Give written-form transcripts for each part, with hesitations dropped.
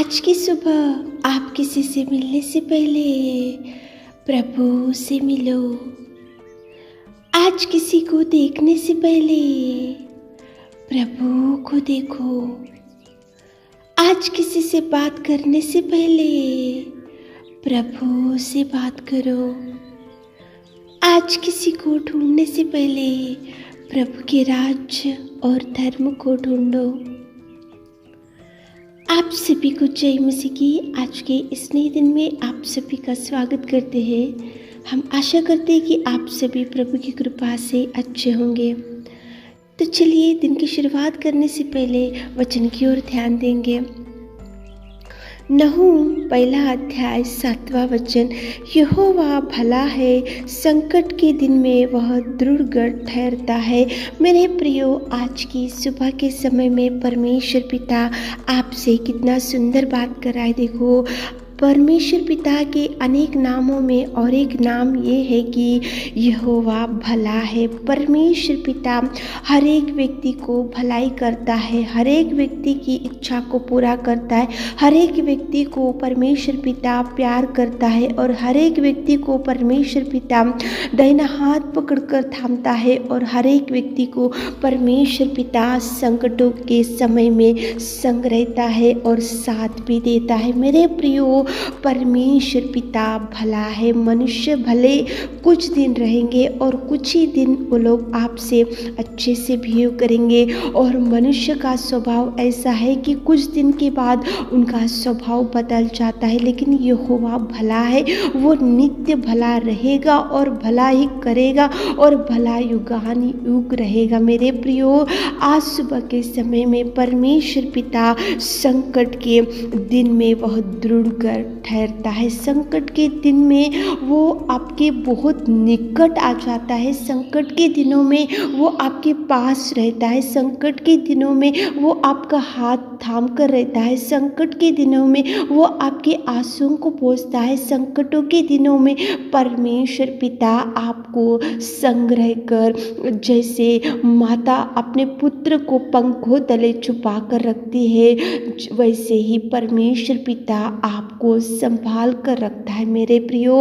आज की सुबह आप किसी से मिलने से पहले प्रभु से मिलो। आज किसी को देखने से पहले प्रभु को देखो। आज किसी से बात करने से पहले प्रभु से बात करो। आज किसी को ढूंढने से पहले प्रभु के राज्य और धर्म को ढूंढो। आप सभी को जय मसीह की आज के इस नए दिन में आप सभी का स्वागत करते हैं। हम आशा करते हैं कि आप सभी प्रभु की कृपा से अच्छे होंगे। तो चलिए दिन की शुरुआत करने से पहले वचन की ओर ध्यान देंगे। नहूम पहला अध्याय 7वां वचन, यहोवा भला है, संकट के दिन में वह दृढ़ ठहरता है। मेरे प्रियो, आज की सुबह के समय में परमेश्वर पिता आपसे कितना सुंदर बात कर रहा है। देखो, परमेश्वर पिता के अनेक नामों में और एक नाम ये है कि यहोवा भला है। परमेश्वर पिता हर एक व्यक्ति को भलाई करता है, हर एक व्यक्ति की इच्छा को पूरा करता है, हर एक व्यक्ति को परमेश्वर पिता प्यार करता है और हर एक व्यक्ति को परमेश्वर पिता दाहिना हाथ पकड़कर थामता है और हर एक व्यक्ति को परमेश्वर पिता संकटों के समय में संग रहता है और साथ भी देता है। मेरे प्रियो, परमेश्वर पिता भला है। मनुष्य भले कुछ दिन रहेंगे और कुछ ही दिन वो लोग आपसे अच्छे से बिहेव करेंगे और मनुष्य का स्वभाव ऐसा है कि कुछ दिन के बाद उनका स्वभाव बदल जाता है। लेकिन यहोवा भला है, वो नित्य भला रहेगा और भला ही करेगा और भला युगानुयुग रहेगा। मेरे प्रियो, आज सुबह के समय में परमेश्वर पिता संकट के दिन में वह दृढ़ ठहरता है। संकट के दिन में वो आपके बहुत निकट आ जाता है। संकट के दिनों में वो आपके पास रहता है। संकट के दिनों में वो आपका हाथ थाम कर रहता है। संकट के दिनों में वो आपके आंसुओं को पोंछता है। संकटों के दिनों में परमेश्वर पिता आपको संग्रह कर, जैसे माता अपने पुत्र को पंखों तले छुपा कर रखती है, वैसे ही परमेश्वर पिता आपको संभाल कर रखता है। मेरे प्रियो,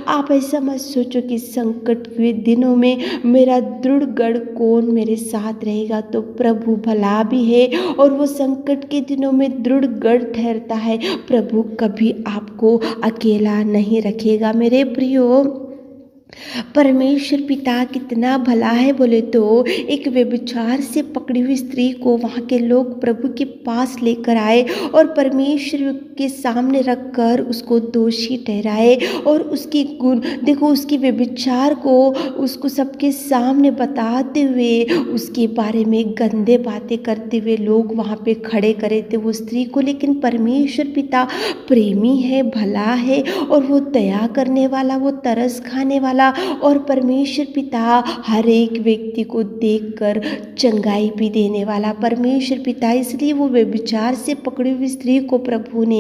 आप ऐसा मत सोचो कि संकट के दिनों में मेरा दृढ़ गढ़ कौन मेरे साथ रहेगा। तो प्रभु भला भी है और वो संकट के दिनों में दृढ़ गढ़ ठहरता है। प्रभु कभी आपको अकेला नहीं रखेगा। मेरे प्रियो, परमेश्वर पिता कितना भला है बोले तो एक व्यभिचार से पकड़ी हुई स्त्री को वहाँ के लोग प्रभु के पास लेकर आए और परमेश्वर के सामने रखकर उसको दोषी ठहराए और उसकी गुण देखो, उसकी व्यभिचार को उसको सबके सामने बताते हुए उसके बारे में गंदे बातें करते हुए लोग वहाँ पे खड़े करे थे वो स्त्री को। लेकिन परमेश्वर पिता प्रेमी है, भला है और वो दया करने वाला, वो तरस खाने वाला और परमेश्वर पिता हर एक व्यक्ति को देखकर चंगाई भी देने वाला परमेश्वर पिता। इसलिए वो व्यभिचार से पकड़ी हुई स्त्री को प्रभु ने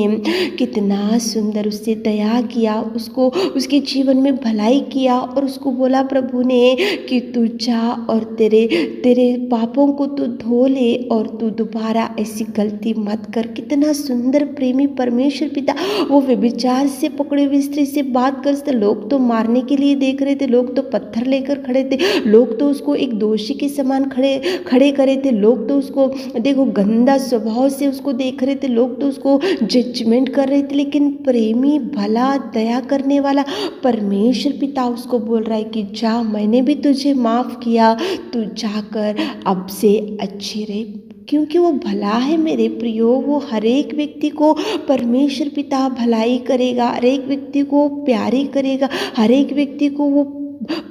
कितना सुंदर उससे दया किया, उसको उसके जीवन में भलाई किया और उसको बोला प्रभु ने कि तू जा और तेरे पापों को तू धो ले और तू दोबारा ऐसी गलती मत कर। कितना सुंदर प्रेमी परमेश्वर पिता। वो व्यभिचार से पकड़ी हुई स्त्री से बात करते, लोग तो मारने के लिए देख रहे थे, लोग तो पत्थर लेकर खड़े थे, लोग तो उसको एक दोषी के समान खड़े करे थे, लोग तो उसको देखो गंदा स्वभाव से उसको देख रहे थे, लोग तो उसको जजमेंट कर रहे थे। लेकिन प्रेमी, भला, दया करने वाला परमेश्वर पिता उसको बोल रहा है कि जा, मैंने भी तुझे माफ किया, तू जाकर अब से अच्छी रहे। क्योंकि वो भला है मेरे प्रियो। वो हर एक व्यक्ति को परमेश्वर पिता भलाई करेगा, हर एक व्यक्ति को प्यारी करेगा, हर एक व्यक्ति को वो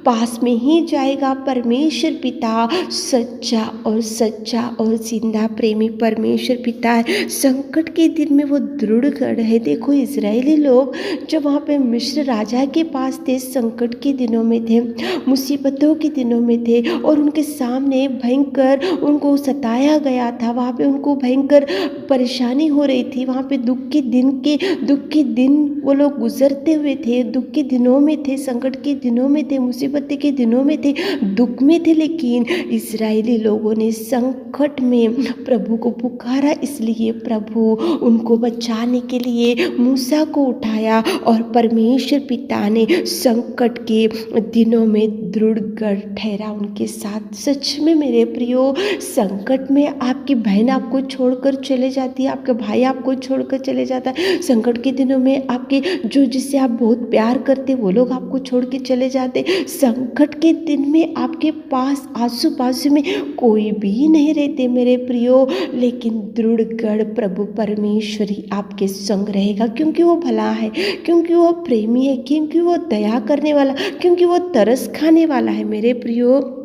पास में ही जाएगा। परमेश्वर पिता सच्चा और जिंदा प्रेमी परमेश्वर पिता है। संकट के दिन में वो दृढ़ खड़ा है। देखो, इजरायली लोग जब वहाँ पे मिस्र राजा के पास थे, संकट के दिनों में थे, मुसीबतों के दिनों में थे और उनके सामने भयंकर उनको सताया गया था। वहाँ पे उनको भयंकर परेशानी हो रही थी। वहाँ पे दुख के दिन वो लोग गुजरते हुए थे, दुख के दिनों में थे, संकट के दिनों में थे, मुसीबत के दिनों में थे, दुख में थे, लेकिन इस्राएली लोगों ने संकट में प्रभु को पुकारा, इसलिए प्रभु उनको बचाने के लिए मूसा को उठाया और परमेश्वर पिता ने संकट के दिनों में दृढ़ गढ़ ठहरा उनके साथ। सच में मेरे प्रियो, संकट में आपकी बहन आपको छोड़कर चले जाती है, आपका भाई आपको छोड़कर चले जाता है, संकट के दिनों में आपके जो जिससे आप बहुत प्यार करते वो लोग आपको छोड़ के चले जाते, संकट के दिन में आपके पास आसू पासू में कोई भी नहीं रहते मेरे प्रियो, लेकिन दृढ़ गढ़ प्रभु परमेश्वरी आपके संग रहेगा, क्योंकि वो भला है, क्योंकि वो प्रेमी है, क्योंकि वो दया करने वाला, क्योंकि वो तरस खाने वाला है मेरे प्रियो।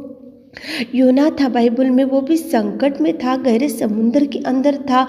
योना था बाइबल में, वो भी संकट में था, गहरे समुद्र के अंदर था,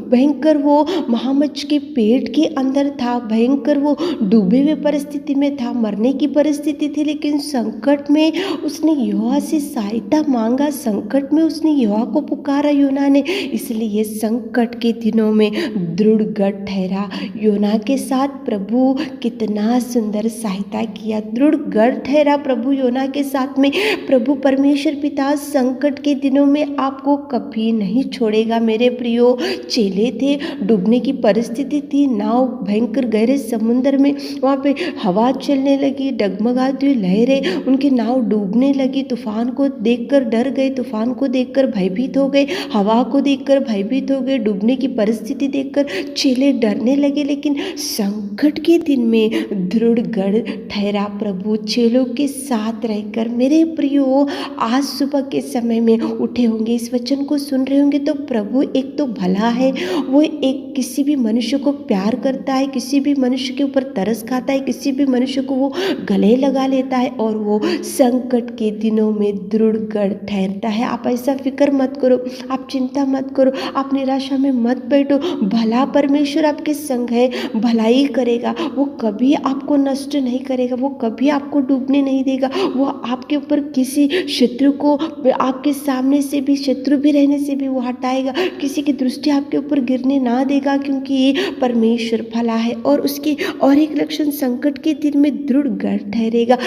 भयंकर वो महामच्छ के पेट के अंदर था, भयंकर वो डूबे हुए परिस्थिति में था, मरने की परिस्थिति थी, लेकिन संकट में उसने यहोवा से सहायता मांगा, संकट में उसने यहोवा को पुकारा योना ने, इसलिए संकट के दिनों में दृढ़ गढ़ ठहरा। योना के साथ प्रभु कितना सुंदर सहायता किया, दृढ़ गढ़ ठहरा प्रभु योना के साथ में। प्रभु परमेश्वर पिता संकट के दिनों में आपको कभी नहीं छोड़ेगा मेरे प्रियो। चेले थे, डूबने की परिस्थिति थी, नाव भयंकर गहरे समुद्र में, वहाँ पे हवा चलने लगी, डगमगाती हुई लहरें, उनकी नाव डूबने लगी, तूफान को देखकर डर गए, तूफान को देखकर भयभीत हो गए, हवा को देखकर भयभीत हो गए, डूबने की परिस्थिति देखकर चेले डरने लगे, लेकिन संकट के दिन में दृढ़ गढ़ ठहरा प्रभु चेलों के साथ रहकर। मेरे प्रियो, आज सुबह के समय में उठे होंगे, इस वचन को सुन रहे होंगे, तो प्रभु एक तो भला है, वो एक किसी भी मनुष्य को प्यार करता है, किसी भी मनुष्य के ऊपर तरस खाता है, किसी भी मनुष्य को वो गले लगा लेता है, और वो संकट के दिनों में दृढ़ गढ़ ठहरता है। आप ऐसा फिक्र मत करो, आप चिंता मत करो, आप निराशा में मत बैठो, भला परमेश्वर आपके संग है, भलाई करेगा, वो कभी आपको नष्ट नहीं करेगा, वो कभी आपको डूबने नहीं देगा, वो आपके ऊपर किसी शत्रु को, आपके सामने से भी शत्रु भी रहने से भी वो हटाएगा, किसी की दृष्टि आपके ऊपर गिरने ना देगा, क्योंकि परमेश्वर भला है। और उसकी और एक लक्षण, संकट के दिन में दृढ़ गढ़ ठहरेगा।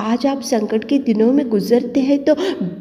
आज आप संकट के दिनों में गुजरते हैं तो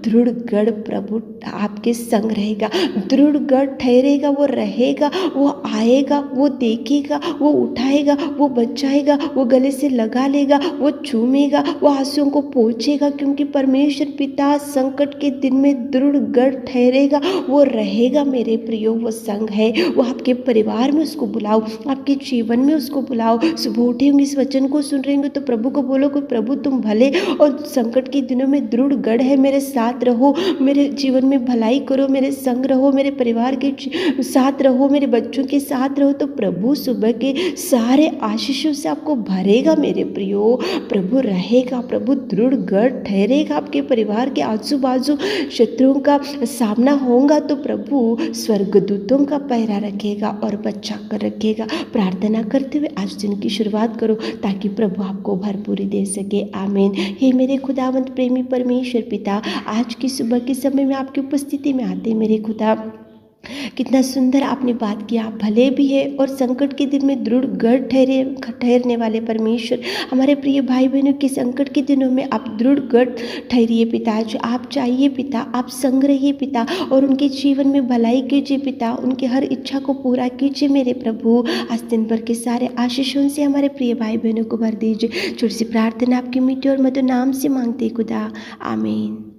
दृढ़ गढ़ प्रभु आपके संग रहेगा, दृढ़ गढ़ ठहरेगा, वो रहेगा, वो आएगा, वो देखेगा, वो उठाएगा, वो बचाएगा, वो गले से लगा लेगा, वो चूमेगा, वो आंसुओं को पोंछेगा, क्योंकि परमेश्वर पिता संकट के दिन में दृढ़ गढ़ ठहरेगा, वो रहेगा मेरे प्रियो, वो संग है, वो आपके परिवार में उसको बुलाओ, आपके जीवन में उसको बुलाओ। सुबह उठे होंगे, इस वचन को सुन रहे होंगे, तो प्रभु को बोलो कि प्रभु तुम भले और संकट के दिनों में दृढ़ गढ़ है, मेरे साथ रहो, मेरे जीवन में भलाई करो, मेरे संग रहो, मेरे परिवार के साथ रहो, मेरे बच्चों के साथ रहो, तो प्रभु सुबह के सारे आशीषों से आपको भरेगा मेरे प्रियो। प्रभु रहेगा, प्रभु दृढ़ गढ़ ठहरेगा, आपके परिवार के आजू बाजू शत्रुओं का सामना होगा तो प्रभु स्वर्गदूतों का पहरा रखेगा और बचा कर रखेगा। प्रार्थना करते हुए आज दिन की शुरुआत करो, ताकि प्रभु आपको भरपूरी दे सके। आमीन। हे मेरे खुदावंत प्रेमी परमेश्वर पिता, आज की सुबह के समय में आपकी उपस्थिति में आते मेरे खुदा, कितना सुंदर आपने बात किया, आप भले भी है और संकट के दिन में दृढ़ गढ़ ठहरने वाले परमेश्वर, हमारे प्रिय भाई बहनों के संकट के दिनों में आप दृढ़ गढ़ ठहरिए पिता, जो आप चाहिए पिता, आप संग रहिए पिता, और उनके जीवन में भलाई कीजिए पिता, उनके हर इच्छा को पूरा कीजिए मेरे प्रभु। आज दिन भर के सारे आशीषों से हमारे प्रिय भाई बहनों को भर दीजिए। छोटी सी प्रार्थना आपकी मीठी और मधुर नाम से मांगते खुदा, आमीन।